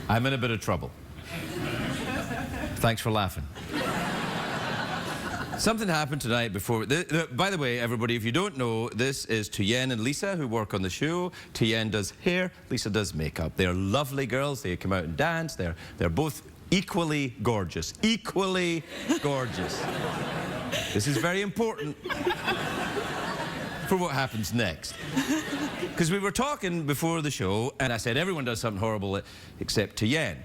I'm in a bit of trouble. Thanks for laughing. Something happened tonight before... by the way, everybody, if you don't know, this is Tien and Lisa who work on the show. Tien does hair, Lisa does makeup. They're lovely girls. They come out and dance. They're both equally gorgeous. Equally gorgeous. This is very important for what happens next. Because we were talking before the show, and I said everyone does something horrible except Tien.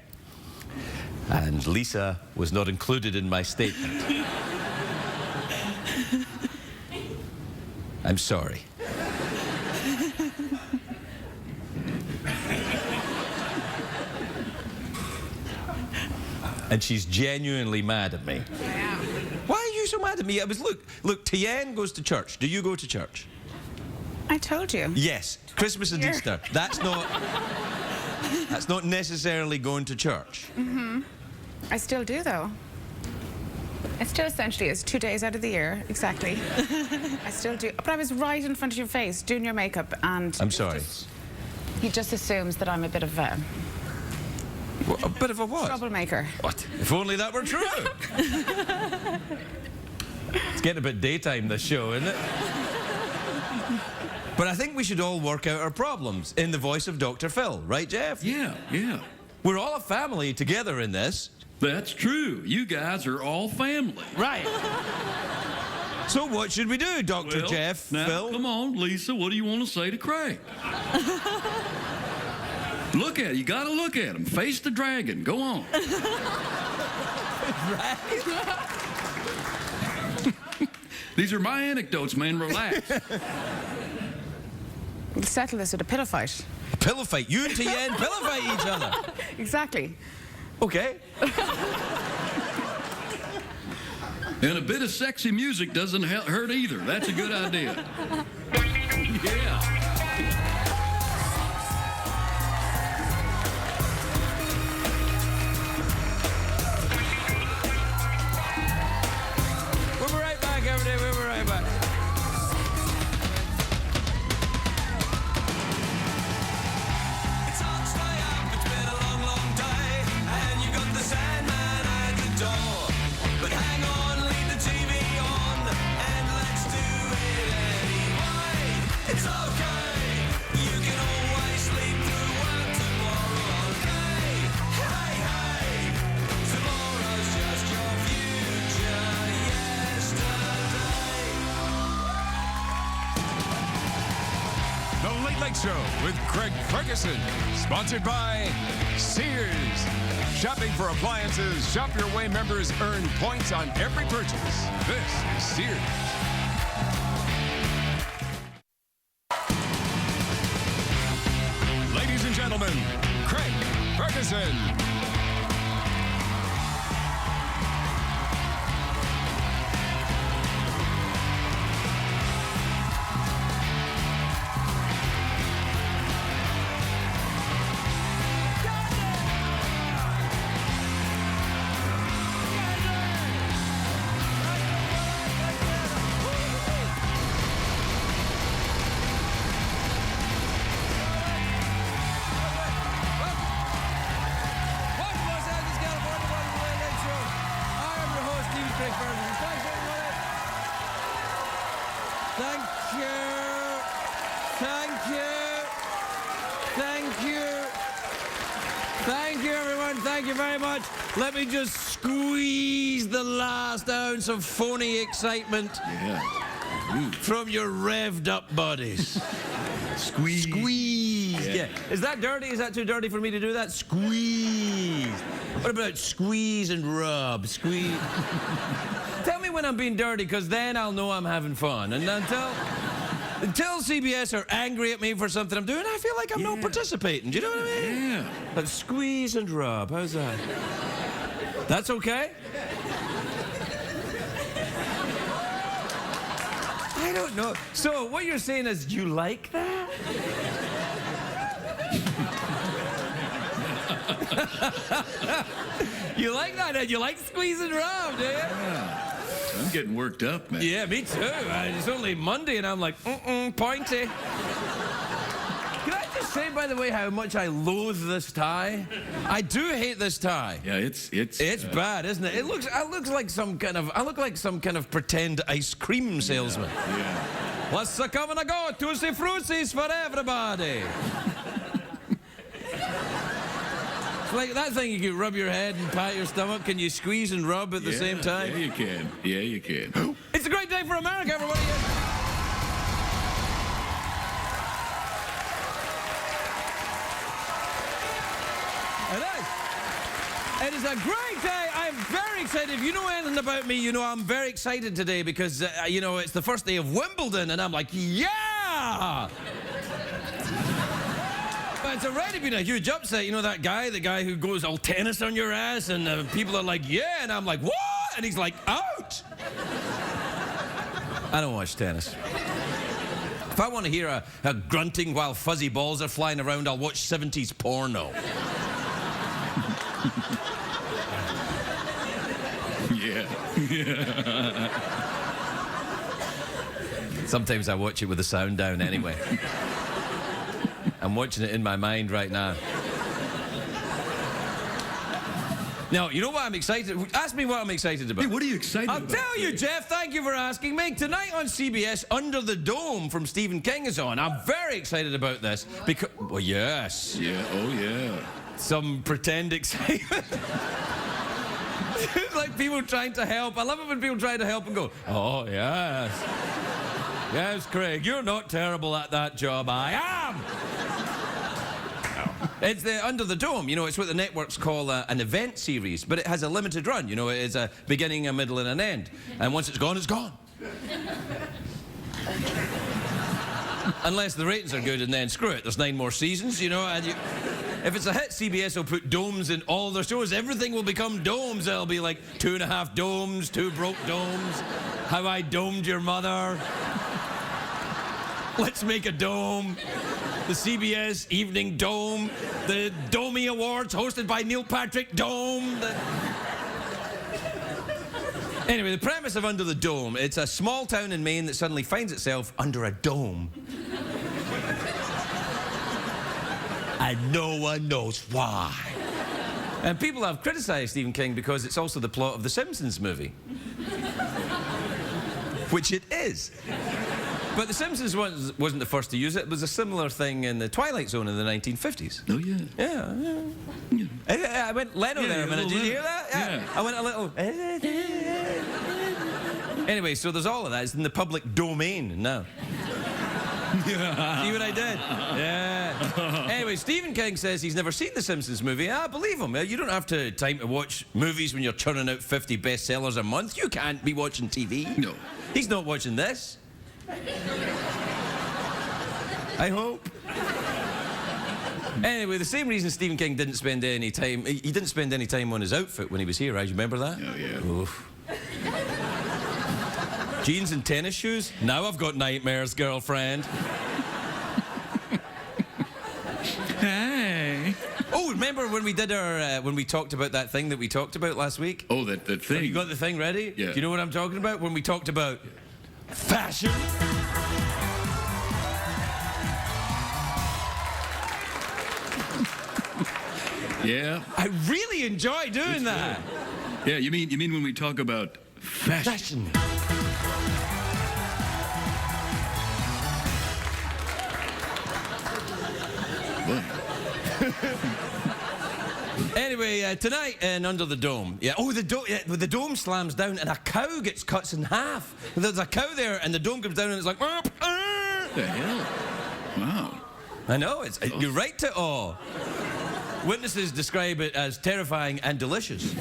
And Lisa was not included in my statement. I'm sorry. And she's genuinely mad at me. Yeah. Why are you so mad at me? Look, Tien goes to church. Do you go to church? I told you. Yes, Christmas and Easter. That's not necessarily going to church. Mm-hmm. I still do, though. It still essentially is 2 days out of the year, exactly. I still do. But I was right in front of your face doing your makeup, and... I'm sorry. He just assumes that I'm a bit of a... A bit of a what? Troublemaker. What? If only that were true. It's getting a bit daytime, this show, isn't it? But I think we should all work out our problems in the voice of Dr. Phil, right, Jeff? Yeah, yeah. We're all a family together in this. That's true. You guys are all family. Right. So what should we do, Dr. Jeff, now, Phil? Come on, Lisa, what do you want to say to Craig? Look at it. You got to look at him. Face the dragon. Go on. These are my anecdotes, man. Relax. We'll settle this at a pillow fight. A pillow fight? You and Tien pillow fight each other? Exactly. Okay. And a bit of sexy music doesn't hurt either. That's a good idea. Yeah. We'll be right back, everybody. We'll be right back. It's hard to stay up, it's been a long, long day, and you got the Sandman at the door. But hang on, leave the TV on, and let's do it anyway. It's okay, you can always sleep through work tomorrow, okay? Hey, hey, tomorrow's just your future yesterday. The Late Late Show with Craig Ferguson, sponsored by Sears. Shopping for appliances, Shop Your Way members earn points on every purchase. This is Sears. Ladies and gentlemen, Craig Ferguson. Thank you. Thank you. Thank you. Thank you, everyone. Thank you very much. Let me just squeeze the last ounce of phony excitement from your revved up bodies. Squeeze. Squeeze. Yeah. Is that dirty? Is that too dirty for me to do that? Squeeze. What about squeeze and rub? Squeeze. Tell me when I'm being dirty, because then I'll know I'm having fun. And until CBS are angry at me for something I'm doing, I feel like I'm not participating. Do you know what I mean? Yeah. But squeeze and rub. How's that? That's okay? I don't know. So what you're saying is you like that? You like that? And you like squeeze and rub, do you? Yeah. I'm getting worked up, man. Yeah, me too. It's only Monday and I'm like, pointy. Can I just say, by the way, how much I loathe this tie? I do hate this tie. Yeah, It's bad, isn't it? I look like some kind of pretend ice cream salesman. Yeah. What's a coming a go? Tuesday fruities for everybody. It's like that thing you can rub your head and pat your stomach. Can you squeeze and rub at the same time? Yeah, you can. Yeah, you can. It's a great day for America, everybody. It is a great day. I'm very excited. If you know anything about me, you know I'm very excited today because, you know, it's the first day of Wimbledon and I'm like, yeah! But it's already been a huge upset. You know that guy, the guy who goes all tennis on your ass and people are like, yeah, and I'm like, what? And he's like, out! I don't watch tennis. If I want to hear a grunting while fuzzy balls are flying around, I'll watch 70s porno. Yeah. Sometimes I watch it with the sound down anyway. I'm watching it in my mind right now. Now, you know what I'm excited... Ask me what I'm excited about. Hey, what are you excited I'll about? tell you, Jeff. Thank you for asking me. Tonight on CBS, Under the Dome from Stephen King is on. I'm very excited about this because... Well, yes. Yeah, oh yeah. Some pretend excitement. It's like people trying to help. I love it when people try to help and go, oh, yes. Yes, Craig, you're not terrible at that job. I am! It's the Under the Dome. You know, it's what the networks call an event series, but it has a limited run. You know, it's a beginning, a middle, and an end. And once it's gone, it's gone. Unless the ratings are good, and then screw it. There's 9 more seasons, you know, and if it's a hit, CBS will put domes in all their shows. Everything will become domes. There'll be like 2.5 domes, 2 broke domes, How I Domed Your Mother, Let's Make a Dome, the CBS Evening Dome, the Domey Awards hosted by Neil Patrick Dome. Anyway, the premise of Under the Dome, it's a small town in Maine that suddenly finds itself under a dome. And no one knows why. And people have criticized Stephen King because it's also the plot of the Simpsons movie. Which it is. But the Simpsons wasn't the first to use it. It was a similar thing in the Twilight Zone in the 1950s. Oh, yeah. Yeah. I went Leno there a minute. Did you hear that? Yeah. I went a little... Anyway, so there's all of that. It's in the public domain now. See what I did? Yeah. Anyway, Stephen King says he's never seen the Simpsons movie. I believe him. You don't have time to watch movies when you're churning out 50 bestsellers a month. You can't be watching TV. No. He's not watching this. I hope. Anyway, the same reason Stephen King didn't spend any time... He didn't spend any time on his outfit when he was here, right? You remember that? Oh, yeah. Oof. Jeans and tennis shoes? Now I've got nightmares, girlfriend. Hey. Oh, remember when we did our... when we talked about that thing that we talked about last week? Oh, that thing. Have you got the thing ready? Yeah. Do you know what I'm talking about? When we talked about fashion? Yeah. I really enjoy doing that. Yeah, you mean when we talk about fashion? Fashion. Anyway, tonight in Under the Dome. Yeah. Oh, the dome slams down and a cow gets cut in half. There's a cow there and the dome comes down and it's like... What the hell? Wow. I know, you're right to awe. Witnesses describe it as terrifying and delicious.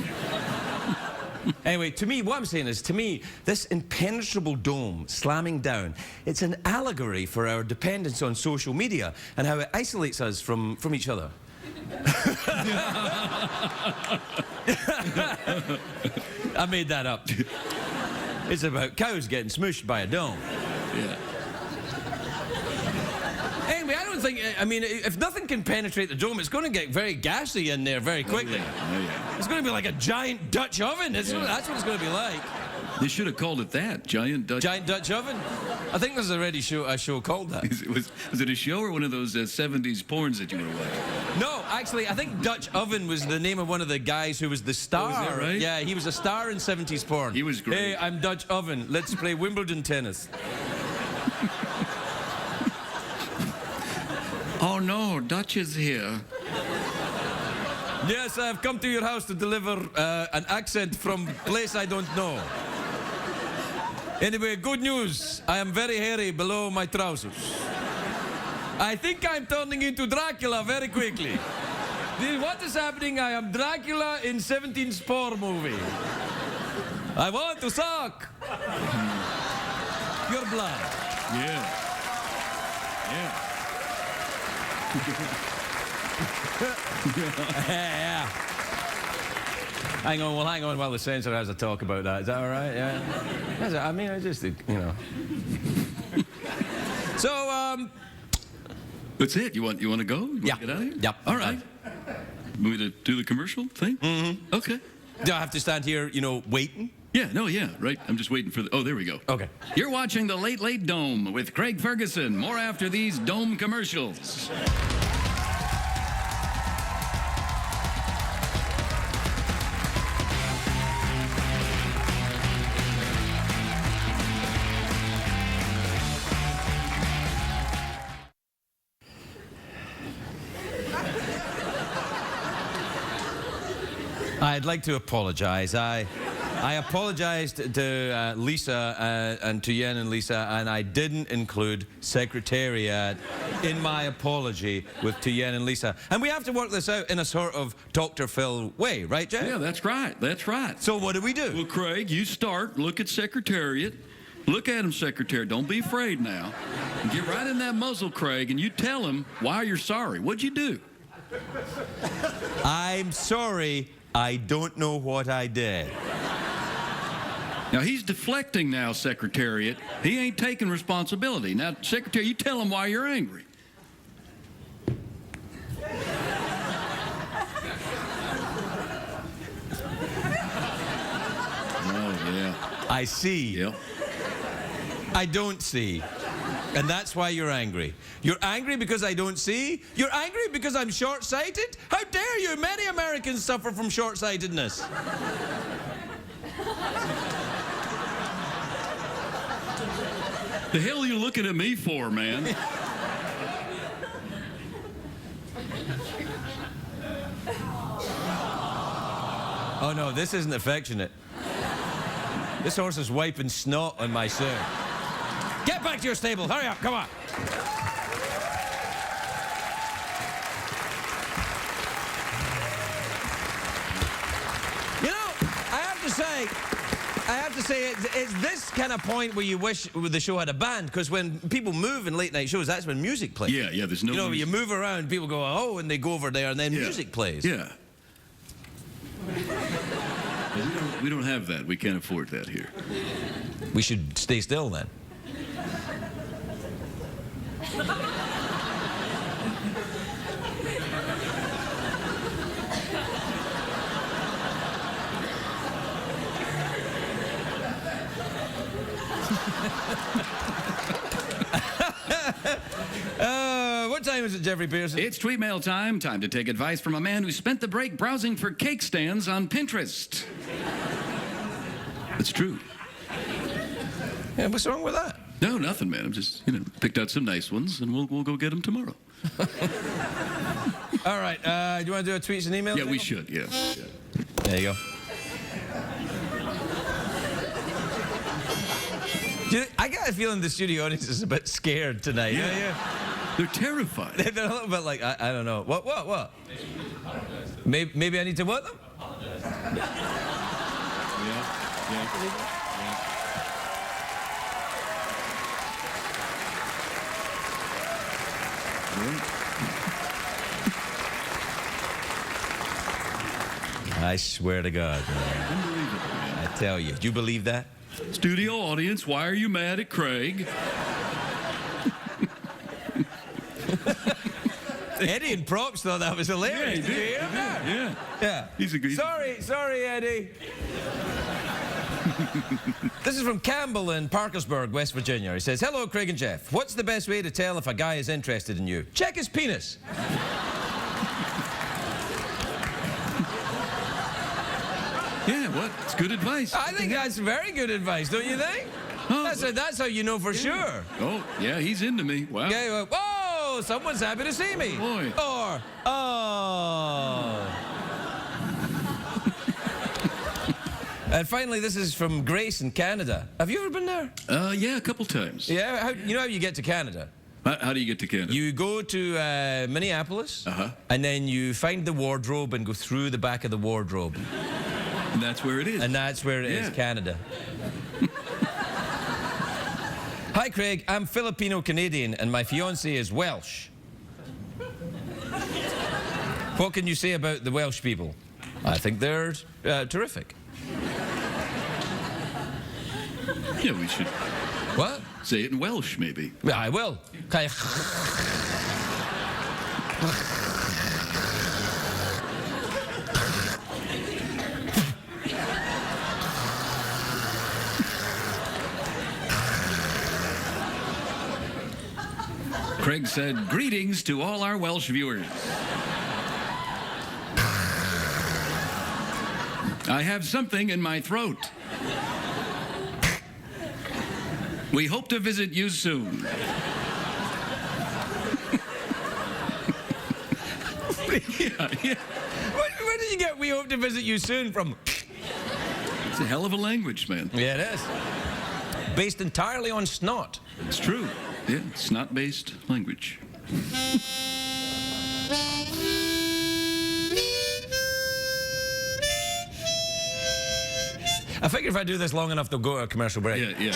Anyway, to me, what I'm saying is, to me, this impenetrable dome slamming down, it's an allegory for our dependence on social media and how it isolates us from each other. I made that up. It's about cows getting smooshed by a dome. Yeah. Anyway, I don't think... I mean, if nothing can penetrate the dome, it's going to get very gassy in there very quickly. Oh, yeah. It's going to be like a giant Dutch oven. That's what it's going to be like. They should have called it that, Giant Dutch. Giant Dutch Oven? I think there's already a show called that. Was it a show or one of those 70s porns that you were watching? No, actually, I think Dutch Oven was the name of one of the guys who was the star. Oh, is that right? Yeah, he was a star in 70s porn. He was great. Hey, I'm Dutch Oven. Let's play Wimbledon tennis. Oh, no, Dutch is here. Yes, I've come to your house to deliver an accent from place I don't know. Anyway, good news. I am very hairy below my trousers. I think I'm turning into Dracula very quickly. What is happening? I am Dracula in 17's porn movie. I want to suck your blood. Yeah. Yeah. Hang on while the censor has a talk about that. Is that all right? Yeah. I mean, I just, you know. So, That's it. You want to go? You want yeah. to get out of here? Yep. All right. Want me to do the commercial thing? Mm-hmm. Okay. Do I have to stand here, you know, waiting? Yeah, right. I'm just waiting for the... Oh, there we go. Okay. You're watching The Late Late Dome with Craig Ferguson. More after these Dome commercials. I'd like to apologize. I apologized to Lisa and to Yen and Lisa, and I didn't include Secretariat in my apology with to Yen and Lisa. And we have to work this out in a sort of Dr. Phil way, right, Jeff? Yeah, that's right. So what do we do? Well, Craig, you start. Look at Secretariat. Look at him, Secretary. Don't be afraid now. And get right in that muzzle, Craig, and you tell him why you're sorry. What'd you do? I'm sorry. I don't know what I did. Now, he's deflecting now, Secretariat. He ain't taking responsibility. Now, Secretary, you tell him why you're angry. Oh, yeah. I see. Yeah. I don't see. And that's why you're angry. You're angry because I don't see? You're angry because I'm short-sighted? How dare you? Many Americans suffer from short-sightedness. The hell are you looking at me for, man? Oh, no, this isn't affectionate. This horse is wiping snot on my shirt. Get back to your stable. Hurry up. Come on. You know, I have to say, it's this kind of point where you wish the show had a band, because when people move in late night shows, that's when music plays. Yeah, there's no... You know, you move around, people go, oh, and they go over there, and then music plays. Yeah. We don't have that. We can't afford that here. We should stay still then. What time is it, Jeffrey Pearson? It's tweet mail time. Time to take advice from a man who spent the break browsing for cake stands on Pinterest. It's true. Yeah, what's wrong with that? No, nothing, man. I'm just, picked out some nice ones, and we'll go get them tomorrow. All right. Do you want to do a tweets and emails? Yeah, we should. Yeah. There you go. I got a feeling the studio audience is a bit scared tonight. Yeah. They're terrified. They're a little bit like, I don't know. What? Maybe I need to what them? Yeah. I swear to God, man. Unbelievable, man. I tell you. Do you believe that? Studio audience, why are you mad at Craig? Eddie and Props thought that was hilarious. Yeah, he did. Did you hear that? Yeah. Yeah. He's a good... Sorry, Eddie. This is from Campbell in Parkersburg, West Virginia. He says, hello, Craig and Jeff. What's the best way to tell if a guy is interested in you? Check his penis. Yeah, what? It's good advice. I think that's very good advice, don't you think? Oh, That's how you know for sure. Oh, yeah, he's into me. Wow. Okay, whoa, someone's happy to see me. Boy. Or, oh. And finally, this is from Grace in Canada. Have you ever been there? Yeah, a couple times. Yeah, you know how you get to Canada? How do you get to Canada? You go to Minneapolis, and then you find the wardrobe and go through the back of the wardrobe. And that's where it is. And that's where it is, Canada. Hi, Craig. I'm Filipino-Canadian, and my fiancée is Welsh. What can you say about the Welsh people? I think they're terrific. Yeah, we should What? say it in Welsh, maybe. Yeah, I will. Okay. Craig said, greetings to all our Welsh viewers. I have something in my throat. We hope to visit you soon. Yeah. Where did you get "we hope to visit you soon" from? It's a hell of a language, man. Yeah, it is. Based entirely on snot. It's true. Yeah, it's not based language. I figure if I do this long enough, they'll go to a commercial break. Yeah, yeah.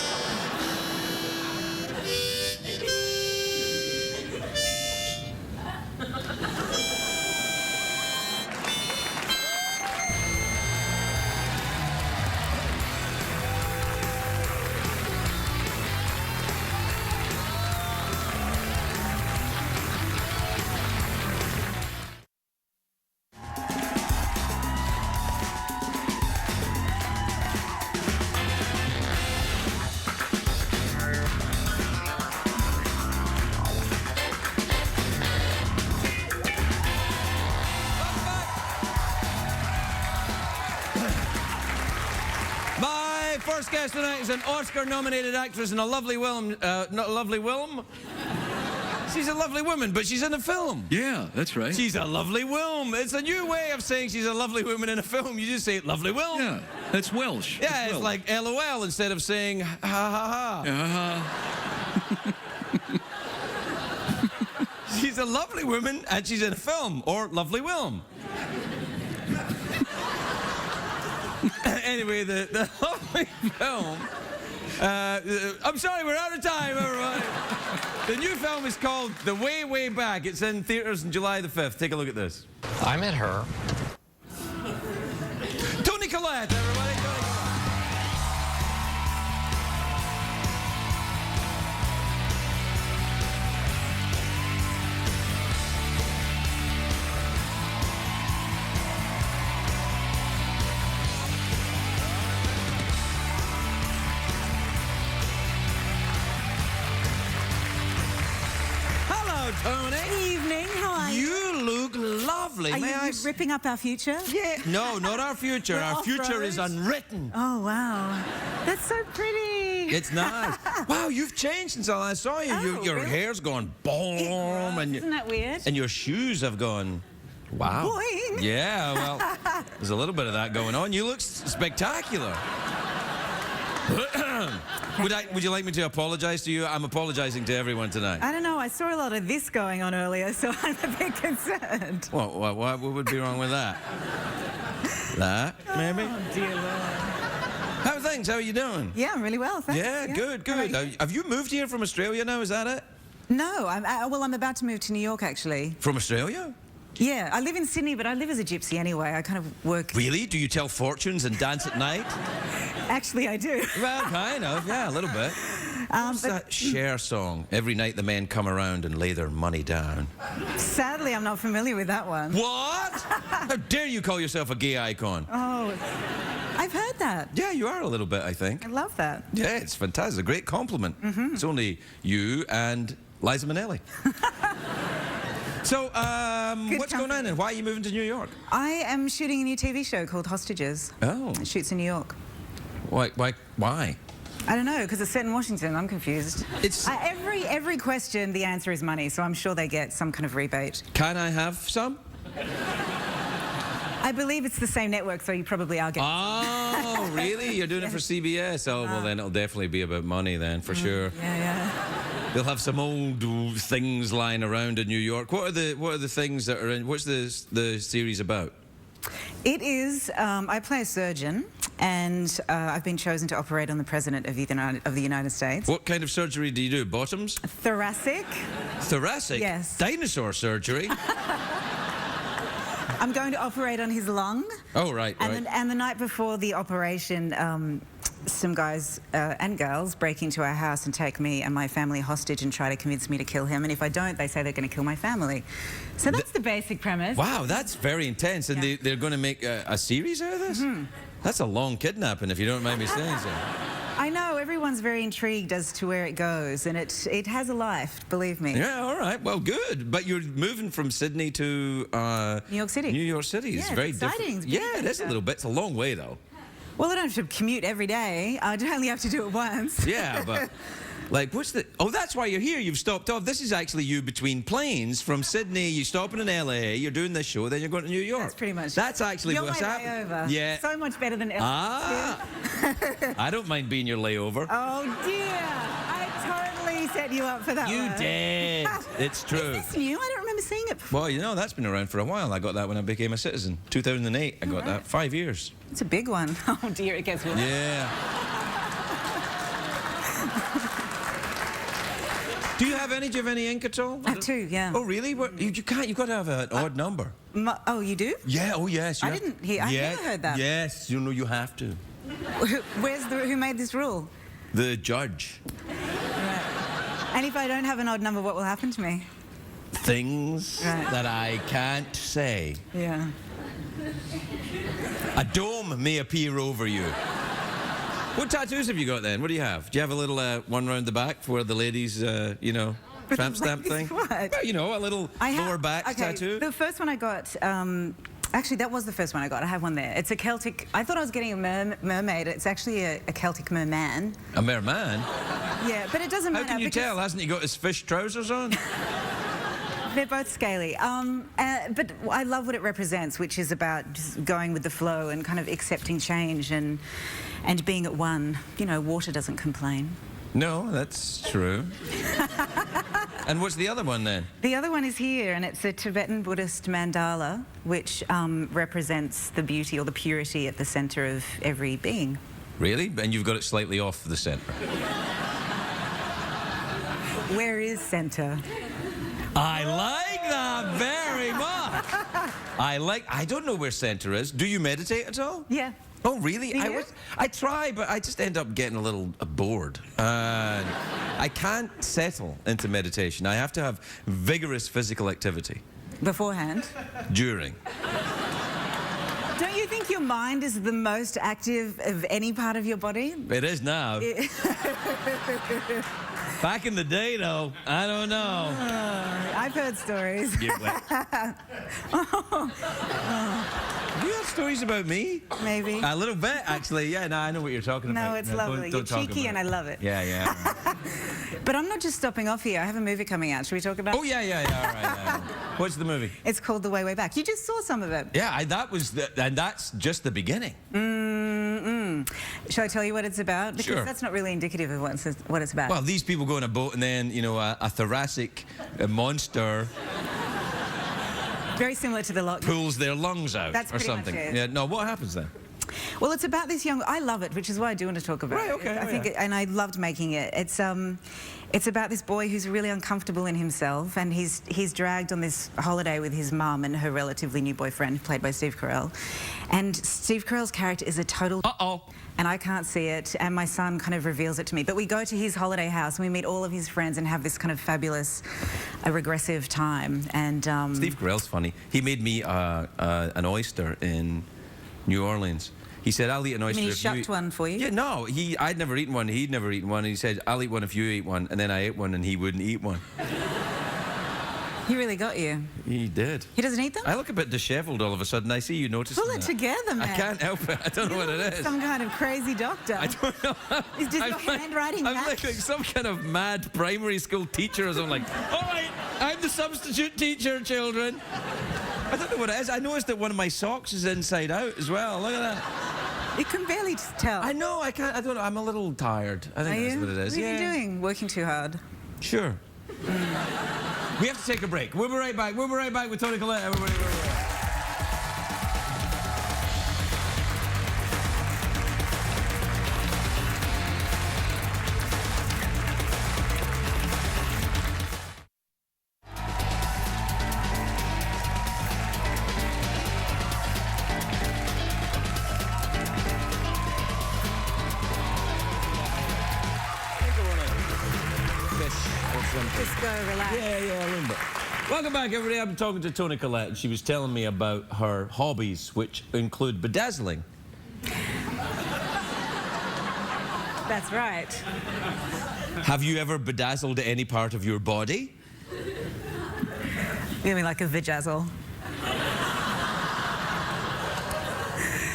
My first guest tonight is an Oscar-nominated actress and a lovely Willem. Not lovely Willem? She's a lovely woman, but she's in a film. Yeah, that's right. She's a lovely Willem. It's a new way of saying she's a lovely woman in a film. You just say lovely Willem. Yeah, that's Welsh. Yeah, That's it's Welsh. like LOL instead of saying ha ha ha. She's a lovely woman and she's in a film, or lovely Willem. Anyway, the lovely film. I'm sorry, we're out of time, everybody. The new film is called The Way, Way Back. It's in theaters on July the 5th. Take a look at this. I met her. Toni Collette, everybody. Toni Collette. Hello, Toni. Evening, how are you? You look lovely. Are May you I ripping up our future? Yeah. No, not our future. We're Our future off-road. is unwritten. Oh, wow. That's so pretty. It's nice. Wow, you've changed since I last saw you. Oh, Your really? hair's gone boom, and Isn't that weird? and your shoes have gone. Wow. Boing. Yeah. Well, there's a little bit of that going on. You look spectacular. Would you like me to apologize to you? I'm apologizing to everyone tonight. I don't know. I saw a lot of this going on earlier, so I'm a bit concerned. What would be wrong with that? That, maybe? Oh, dear Lord. How are things? How are you doing? Yeah, I'm really well, thanks. Yeah, good, How good. about you? Have you moved here from Australia now? Is that it? No, I'm about to move to New York, actually. From Australia? Yeah, I live in Sydney, but I live as a gypsy anyway. I kind of work... Really? Do you tell fortunes and dance at night? Actually, I do. Well, kind of, yeah, a little bit. What's that Cher song? Every night the men come around and lay their money down. Sadly, I'm not familiar with that one. What? How dare you call yourself a gay icon? Oh, I've heard that. Yeah, you are a little bit, I think. I love that. Yeah, it's fantastic. A great compliment. It's only you and Liza Minnelli. So, what's going on and why are you moving to New York? I am shooting a new TV show called Hostages. Oh. It shoots in New York. Why? I don't know, because it's set in Washington. I'm confused. It's- every question, the answer is money, so I'm sure they get some kind of rebate. Can I have some? I believe it's the same network, so you probably are getting. Oh, really? You're doing it for CBS? Oh, well, then it'll definitely be about money then, for sure. Yeah. They'll have some old things lying around in New York. What are the things that are in? What's the series about? It is. I play a surgeon, and I've been chosen to operate on the President of the United States. What kind of surgery do you do? Bottoms? Thoracic. Thoracic? Yes. Dinosaur surgery? I'm going to operate on his lung. Oh, right. And the night before the operation, some guys and girls break into our house and take me and my family hostage and try to convince me to kill him. And if I don't, they say they're going to kill my family. So that's the basic premise. Wow, that's very intense. And Yeah. they're going to make a series out of this? That's a long kidnapping, if you don't mind me saying so. I know, everyone's very intrigued as to where it goes, and it has a life, believe me. Yeah, all right. Well, good. But you're moving from Sydney to New York City. New York City. It's Yeah, very it's exciting. different. It's Yeah, it is a little bit. It's a long way, though. Well, I don't have to commute every day. I only have to do it once. Yeah, but like, what's the? Oh, that's why you're here. You've stopped off. This is actually you between planes from Sydney. You stopping in LA. You're doing this show. Then you're going to New York. That's pretty much. That's actually You're what's my happening. layover. Yeah. So much better than LA. Ah. I don't mind being your layover. Oh dear! I totally set you up for that You one. did. It's true. Is this new? I don't remember seeing it before. Well, you know, that's been around for a while. I got that when I became a citizen. 2008, I got that. 5 years. It's a big one. Oh dear, it gets worse. Yeah. Do you have any ink at all? I have two, yeah. Oh, really? What, you can't. You've got to have an odd number. Oh, you do? Yeah. Oh, yes. You I have- didn't hear- I've never heard that. Yes. You know, you have to. Who made this rule? The judge. And if I don't have an odd number, what will happen to me? Things Right. that I can't say. Yeah. A dome may appear over you. What tattoos have you got then? What do you have? Do you have a little one round the back for the ladies, you know, tramp stamp thing? What? Well, you know, a little lower back tattoo. The first one I got, actually that was the first one I got. I have one there. It's a Celtic, I thought I was getting a mermaid. It's actually a Celtic merman. A merman? Yeah, but it doesn't How matter. can you because tell? Hasn't he got his fish trousers on? They're both scaly. But I love what it represents, which is about just going with the flow and kind of accepting change and being at one. You know, water doesn't complain. No, that's true. And what's the other one then? The other one is here, and it's a Tibetan Buddhist mandala, which represents the beauty or the purity at the center of every being. Really? And you've got it slightly off the centre. Where is center? I like that very much. I don't know where centre is. Do you meditate at all? Yeah. Oh, really? Do you? I try, but I just end up getting a little bored. I can't settle into meditation. I have to have vigorous physical activity Beforehand. during. Don't you think your mind is the most active of any part of your body? It is now. Back in the day, though, I don't know. I've heard stories. You have stories about me? Maybe. A little bit, actually. Yeah, no, I know what you're talking about. No, it's don't- lovely. don't You're talk cheeky about and I love it. Yeah, yeah. But I'm not just stopping off here. I have a movie coming out. Should we talk about it? Oh, yeah, all right. What's the movie? It's called The Way, Way Back. You just saw some of it. Yeah, and that's just the beginning. Shall I tell you what it's about? Because Sure. that's not really indicative of what it's about. Well, these people go on a boat and then, you know, a thoracic monster Very similar to The Lot. pulls their lungs out That's or pretty much something. it. Yeah, no, what happens then? Well, it's about this young. I love it, which is why I do want to talk about Right, it. okay, I oh, think, yeah. and I loved making it. It's about this boy who's really uncomfortable in himself, and he's dragged on this holiday with his mum and her relatively new boyfriend, played by Steve Carell. And Steve Carell's character is a total. Uh-oh. And I can't see it, and my son kind of reveals it to me. But we go to his holiday house, and we meet all of his friends and have this kind of fabulous, regressive time. And Steve Carell's funny. He made me an oyster in New Orleans. He said, "I'll eat an oyster." he if shucked one for you? Yeah, no. I'd never eaten one. He'd never eaten one. And he said, "I'll eat one if you eat one." And then I ate one, and he wouldn't eat one. He really got you. He did. He doesn't eat them? I look a bit dishevelled all of a sudden. I see you noticing Pull it that. together, man. I can't help it. I don't know what it is. Some kind of crazy doctor. I don't know. Is just your handwriting I'm match? like some kind of mad primary school teacher or something. Like, all right, I'm the substitute teacher, children. I don't know what it is. I noticed that one of my socks is inside out as well. Look at that. You can barely tell. I know. I can't. I don't know. I'm a little tired. I think Are that's you? what it is. What have you been doing? Working too hard. Sure. We have to take a break. We'll be right back. We'll be right back with Toni Collette. Everybody. We'll be right back. Just go relax. Yeah, a little bit. Welcome back, everybody. I'm talking to Toni Collette, and she was telling me about her hobbies, which include bedazzling. That's right. Have you ever bedazzled any part of your body? You mean like a vajazzle?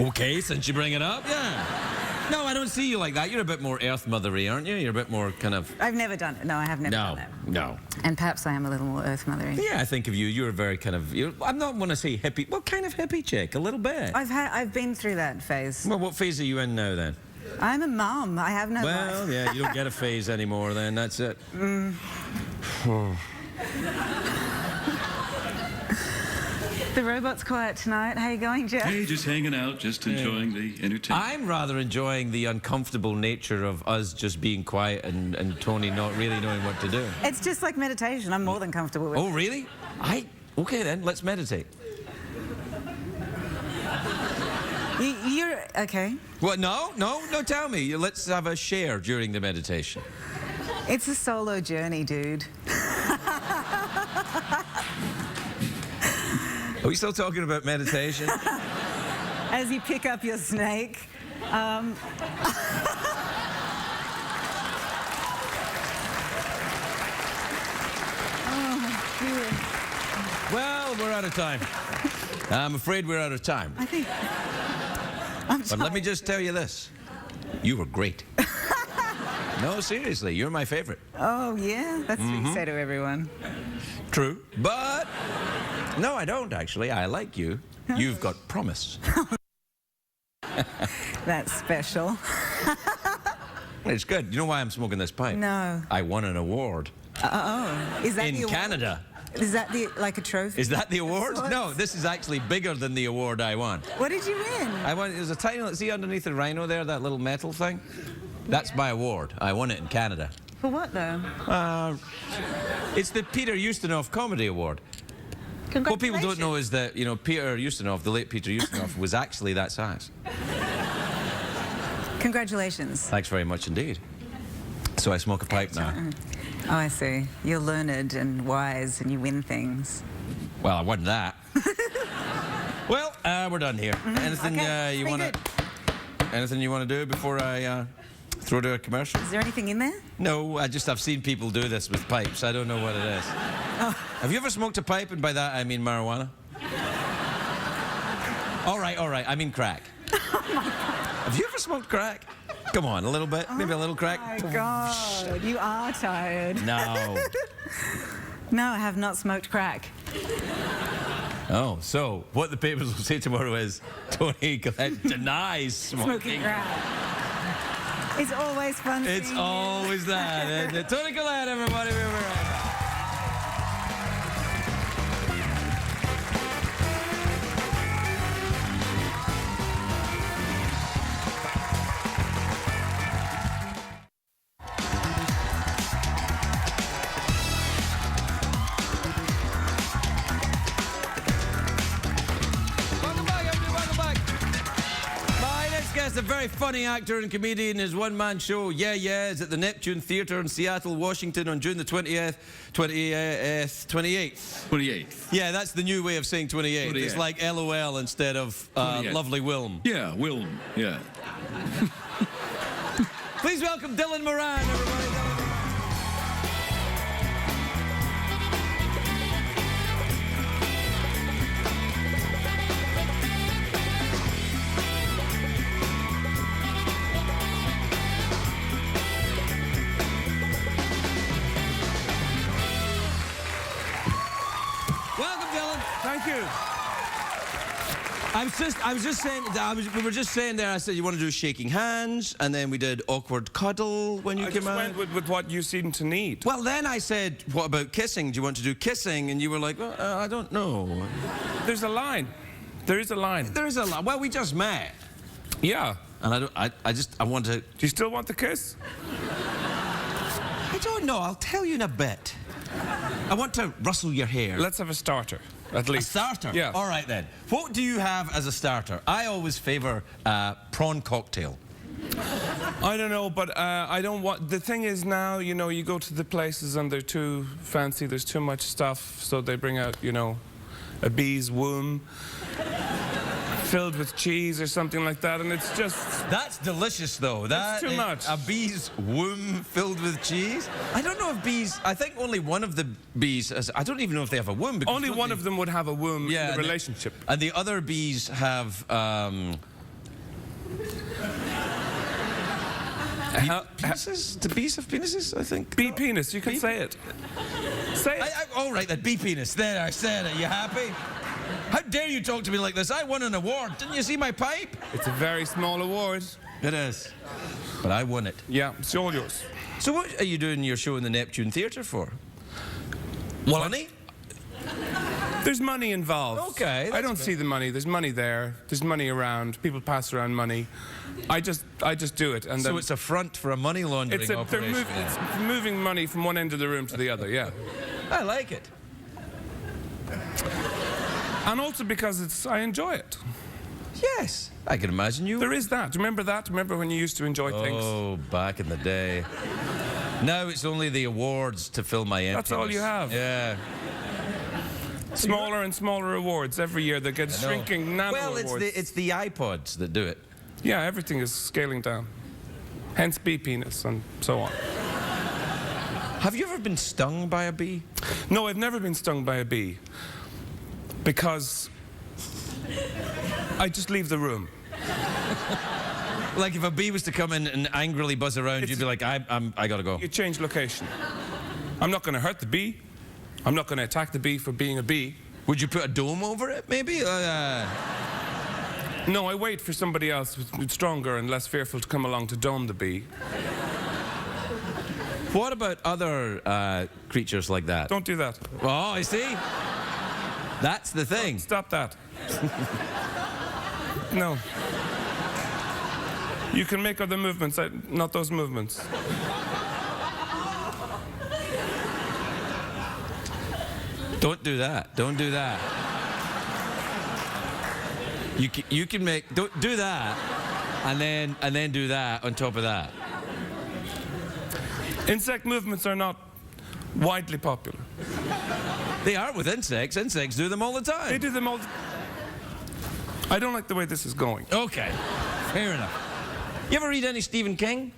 Okay, since you bring it up, yeah. No, I don't see you like that. You're a bit more earth mothery, aren't you? You're a bit more kind of... I've never done it. No, I have never done that. No. And perhaps I am a little more earth mothery. Yeah, I think of you. You're a very kind of... I'm not want to say hippie. What kind of hippie chick? A little bit. I've been through that phase. Well, what phase are you in now, then? I'm a mum. I have no Well, life. yeah, you don't get a phase anymore, then. That's it. The robot's quiet tonight. How you going, Jeff? Hey, just hanging out, just enjoying the entertainment. I'm rather enjoying the uncomfortable nature of us just being quiet and Toni not really knowing what to do. It's just like meditation. I'm more than comfortable with it. Oh, really? Okay, then, let's meditate. You're... Okay. Well, no, tell me. Let's have a share during the meditation. It's a solo journey, dude. Are we still talking about meditation? As you pick up your snake. Oh, well, we're out of time. I'm afraid we're out of time. I think... But let me just tell you this. You were great. No, seriously, you're my favorite. Oh, yeah? That's what you say to everyone. True. But, no, I don't, actually. I like you. You've got promise. That's special. It's good. You know why I'm smoking this pipe? No. I won an award. Oh. Is that the In award? Canada. Is that like a trophy? Is that the award? Sorts? No, this is actually bigger than the award I won. What did you win? I won, there's a tiny, see underneath the rhino there, that little metal thing? That's my award. I won it in Canada. For what, though? It's the Peter Ustinov Comedy Award. What people don't know is that, Peter Ustinov, the late Peter Ustinov, was actually that size. Congratulations. Thanks very much indeed. So I smoke a pipe now. Oh, I see. You're learned and wise and you win things. Well, I wasn't that. Well, we're done here. Anything Okay, you been want to... good. Anything you want to do before I throw to a commercial? Is there anything in there? No, I've seen people do this with pipes. I don't know what it is. Oh. Have you ever smoked a pipe? And by that, I mean marijuana. All right. I mean crack. Oh, my God. Have you ever smoked crack? Come on, a little bit. Maybe a little crack. Oh, my God. You are tired. No. No, I have not smoked crack. Oh, so what the papers will say tomorrow is Toni Collette denies Smoking crack. It's always fun. It's seeing you. always that. Toni Collette, everybody. We'll be right back. Yes, a very funny actor and comedian. His one-man show, Yeah Yeah, is at the Neptune Theatre in Seattle, Washington on June the 28th. 28th. Yeah, that's the new way of saying 28th. 28th. It's like LOL instead of 28th. Lovely Wilm. Yeah, Will. Yeah. Please welcome Dylan Moran, everybody. Welcome, Dylan. Thank you. We were just saying there, I said you want to do shaking hands, and then we did awkward cuddle when you I came just out. went with what you seem to need. Well, then I said, what about kissing? Do you want to do kissing? And you were like, well, I don't know. There's a line. There is a line. There is a lot. Well, we just met. Yeah. And I want to... Do you still want the kiss? I don't know. I'll tell you in a bit. I want to rustle your hair. Let's have a starter, at A least. starter? Yeah. All right, then. What do you have as a starter? I always favour prawn cocktail. I don't know, but I don't want... The thing is now, you know, you go to the places and they're too fancy, there's too much stuff, so they bring out, you know, a bee's womb filled with cheese or something like that, and it's just... That's delicious, though. That's too much. A bee's womb filled with cheese? I don't know if bees... I think only one of the bees... I don't even know if they have a womb. because Only don't one they- of them would have a womb in the and relationship. And the other bees have... penises? Do bees have penises, I think? Bee penis, you can Bee- say it. Say it. All right, then, bee penis. There, I said it. You happy? How dare you talk to me like this? I won an award. Didn't you see my pipe? It's a very small award. It is. But I won it. Yeah, it's all yours. So what are you doing your show in the Neptune Theatre for? Money? There's money involved. Okay, I that's don't good. see the money. There's money there. There's money around. People pass around money. I just do it, and then So it's a front for a money laundering they're operation. it's moving money from one end of the room to the other. Yeah, I like it. and also because I enjoy it. Yes, I can imagine you. There is that. Remember that? Remember when you used to enjoy things? Oh, back in the day. Now it's only the awards to fill my emptiness. That's all you have. Yeah. Smaller and smaller awards every year. They get I know. shrinking nano Well, awards. it's the iPods that do it. Yeah, everything is scaling down. Hence bee penis and so on. Have you ever been stung by a bee? No, I've never been stung by a bee because I just leave the room. Like if a bee was to come in and angrily buzz around, you'd be like, I gotta go. You change location. I'm not going to hurt the bee. I'm not going to attack the bee for being a bee. Would you put a dome over it, maybe? No, I wait for somebody else who's stronger and less fearful to come along to dome the bee. What about other creatures like that? Don't do that. Oh, I see. That's the thing. Stop that. No. You can make other movements, not those movements. Don't do that. Don't do that. You can make. Don't do that, and then do that on top of that. Insect movements are not widely popular. They are with insects. Insects do them all the time. They do them all. I don't like the way this is going. Okay, fair enough. You ever read any Stephen King?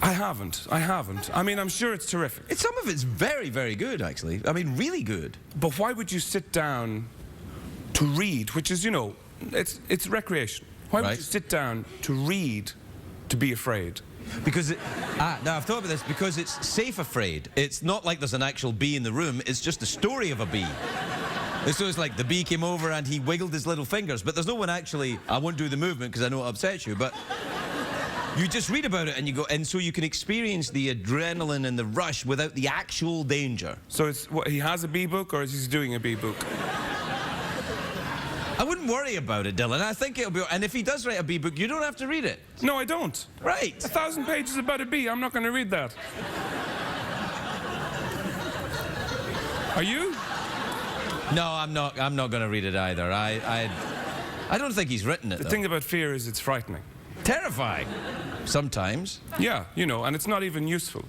I haven't. I mean, I'm sure it's terrific. Some of it's very, very good, actually. I mean, really good. But why would you sit down to read, which is, you know, it's recreation. Why would Right. you sit down to read to be afraid? Because now I've thought about this, because it's safe afraid. It's not like there's an actual bee in the room, it's just the story of a bee. So it's like the bee came over and he wiggled his little fingers, but there's no one actually, I won't do the movement because I know it upsets you, but you just read about it and you go, and so you can experience the adrenaline and the rush without the actual danger. So it's what, he has a bee book, or is he doing a bee book? I wouldn't worry about it, Dylan. I think it'll be, and if he does write a bee book, you don't have to read it. No, I don't. Right. 1,000 pages about a bee. I'm not going to read that. Are you? No, I'm not going to read it either. I I don't think he's written it, The though. thing about fear is it's frightening. Terrifying. Sometimes. Yeah, you know, and it's not even useful.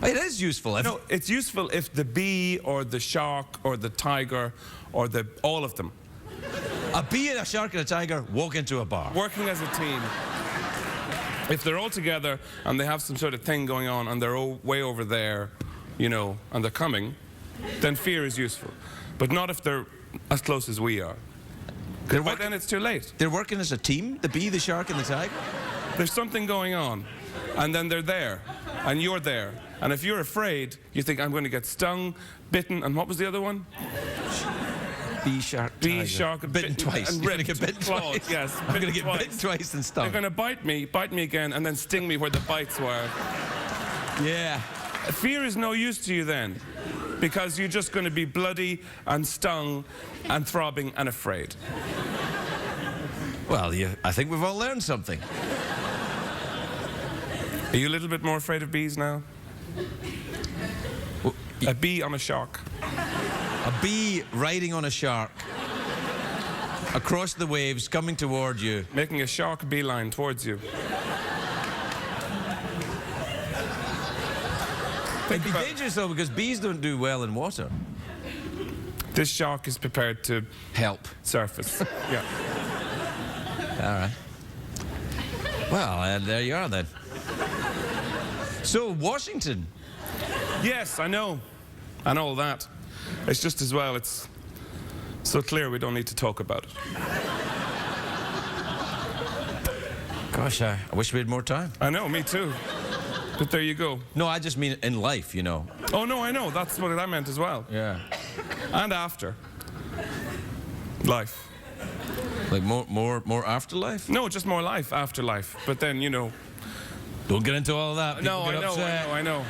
It is useful. No, it's useful if the bee or the shark or the tiger or all of them A bee and a shark and a tiger walk into a bar. working as a team. If they're all together and they have some sort of thing going on and they're way over there, you know, and they're coming, then fear is useful. But not if they're as close as we are. But then it's too late. They're working as a team, the bee, the shark, and the tiger? There's something going on, and then they're there, and you're there. And if you're afraid, you think, I'm going to get stung, bitten, and what was the other one? Bee, shark, Bee, tiger. shark, bitten twice. and You're gonna ripped, get bitten clawed, twice. yes, I'm going to bitten get bitten twice and stung. They're going to bite me again, and then sting me where the bites were. Yeah. Fear is no use to you then, because you're just going to be bloody and stung and throbbing and afraid. Well, I think we've all learned something. Are you a little bit more afraid of bees now? Well, A bee on a shark. a bee riding on a shark across the waves, coming toward you. Making a shark beeline towards you. It'd be dangerous, though, because bees don't do well in water. This shark is prepared to Help. surface. Yeah. All right. Well, and there you are, then. So, Washington. Yes, I know. And all that. It's just as well, it's so clear we don't need to talk about it. Gosh, I wish we had more time. I know, me too. But there you go. No, I just mean in life, you know. Oh, no, I know. That's what I meant as well. Yeah. And after. Life. Like more afterlife? No, just more life, afterlife. But then, you know. Don't get into all of that. No, People get upset. I know.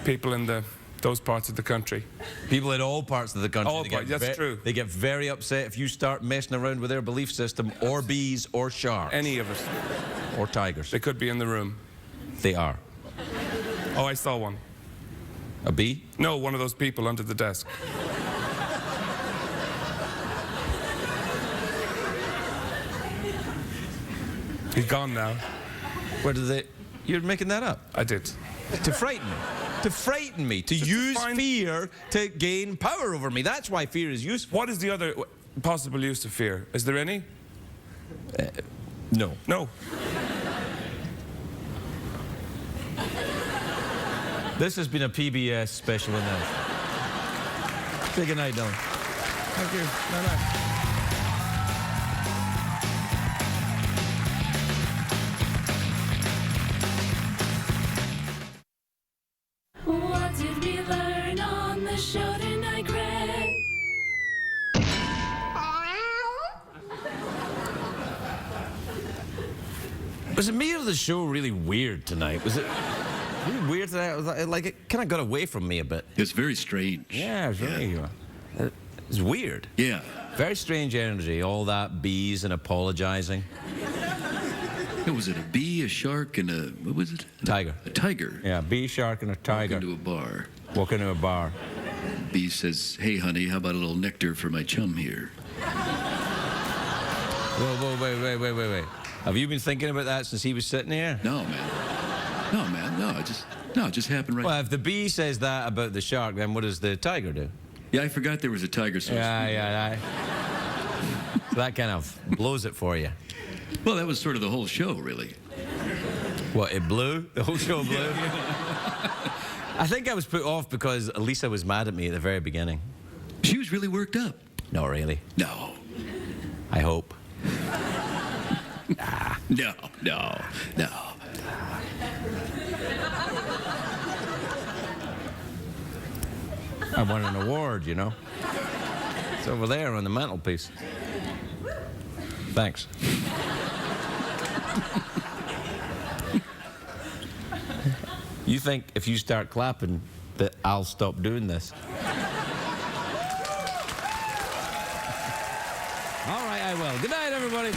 People in those parts of the country. People in all parts of the country. All they get parts, that's true. They get very upset if you start messing around with their belief system, or bees, or sharks. Any of us. Or tigers. They could be in the room. They are. Oh, I saw one. A bee? No, one of those people under the desk. He's gone now. Where did they... You're making that up? I did. To frighten me. To frighten me. To use fear to gain power over me. That's why fear is useful. What is the other possible use of fear? Is there any? No. No. This has been a PBS special announcement. Say good night, Dylan. Thank you. Bye-bye. What did we learn on the show tonight, Greg? Was it me or the show really weird tonight? Was it really weird tonight? Like it kind of got away from me a bit. It's very strange. Yeah, it was really... It's weird. Yeah. Very strange energy. All that bees and apologizing. Was it a bee, a shark, and a... What was it? Tiger. A tiger. Yeah, bee, shark, and a tiger. Into a bar. Walk into a bar. Bee says, "Hey, honey, how about a little nectar for my chum here?" Whoa, wait. Have you been thinking about that since he was sitting here? No, man. No, it just happened right. Well, if the bee says that about the shark, then what does the tiger do? Yeah, I forgot there was a tiger. So Yeah. So that kind of blows it for you. Well, that was sort of the whole show, really. What, it blew? The whole show blew? I think I was put off because Lisa was mad at me at the very beginning. She was really worked up. Not really. No. I hope. No. I won an award, you know. It's over there on the mantelpiece. Thanks. You think if you start clapping that I'll stop doing this? All right, I will. Good night, everybody.